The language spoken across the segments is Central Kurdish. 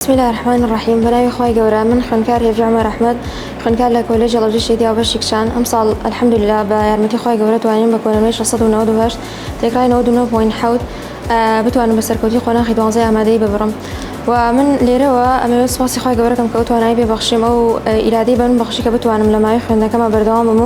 بسم الله الرحمن الرحيم. بناوي خوای گەورە من خوێندکار هێڤی عومەر ئەحمەد خوێندکار لە کۆلێژی هەڵبژێردی شێتی ئاوبەشێکشان ئەم ساڵ الحەمدوللا بە یارمەتی خوای گەورە توانین بە کۆنەمەی 698 تێکرای 99.7 بتوانم بە سەرکەوتی قۆناغی 12 ئامادەیی ببڕم و من لێرەوە ئەمەوێت سوپاسی خوای گەورەکەم کە توانایی پێبەخشیم ئەو ئیرادەی بە من بەخشی کە بتوانم لە ماوەی خوێندنەکەمە بەردەوام بم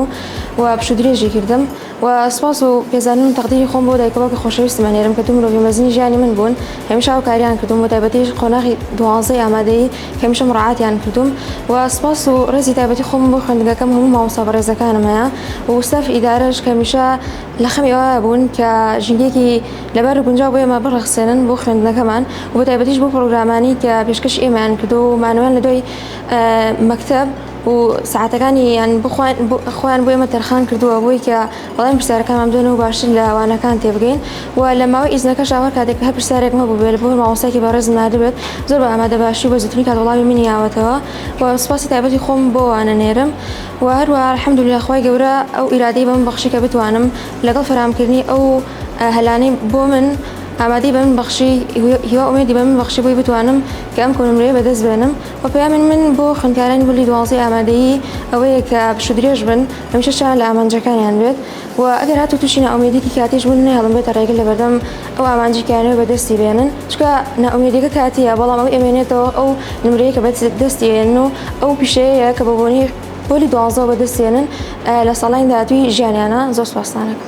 و پشت و درێژی کردم و سپاس و پێزانین و تەقدیری خۆم بۆ دایک و باوکی خۆشەویستم ئەنێرم کە دوو مرۆڤی مەزنی ژیانی من بوون هەمیشە هاوکاریان کردوم و تایبەتیش قۆناغی 12 ئامادەیی کە هەمیشە مڕاعاتیان کردوم و سپاس و ڕێزی تایبەتی خۆم بۆ خوێندنگەکەم هەموو مامۆستا بەڕێزەکانم هەیە و ستاف ئیدارەش کە هەمیشە لە خەمی ئەوە بوون کە ژینگەیەکی لەبەر گونجاو بۆ ئێمە بڕەخسێنن بۆ خوێندنەکەمان و بە تایبەتیش بۆ پرۆگرامانی کە پێشکەشی ئێمەیان کردو و مانوێن لە دوای مەکتەب و ساعتەکانی یان خۆیان بۆ ئێمە تەرخان کردووە بۆی کە وەڵامی پرسیارەکانمان بدەن و باشتر لە ئەوانەکان تێبگەین و لە ماوەی ئیزنەکەش هەر کاتێک هەر پرسیارێک مەبوو بێت بۆ مامۆستایەکی بەڕێزم نادبێت زۆر بە ئامادە باشی بە زووترین کات وەڵامی منی یاوەتەوە و سوپاسی تایبەتی خۆم بۆ ئەوانە نێرم و هەروەها الحەمدوللا خوای گەورە ئەو ئیرادەی بە من بەخشی کە بتوانم لەگەڵ فراهەمکردنی ئەو هەلانەی بۆ من ئامادەی بە من بەخشی هیوا ئومێدی بە من بەخشی بۆی بتوانم کە ئەم کۆنمرەیە بەدەست بێنم و پەیامی من بۆ خوێندکارانی بڵی 12 ئامادەیی ئەوەیە کە پشت و درێژ بن هەمیشە شان لە ئامانجەکانیان بێت و ئەگەر هاتوو تووشی نائومێدیی کاتیش بوون نەهێڵن بێتە ڕێگە لە بەردەم ئەو ئامانجی کارەوە بەدەستی بێنن چکە نائومێدیەکە کاتیە بەڵام ئەو ئەمێنێتەوە ئەو نمرەیە کە بەدەستی هێنن و ئەو پیشەیە کە بە بۆنی پۆلی 12 بەدەستێنن لە ساڵانی داهاتووی ژیانیانە. زۆر سوپاسدانم.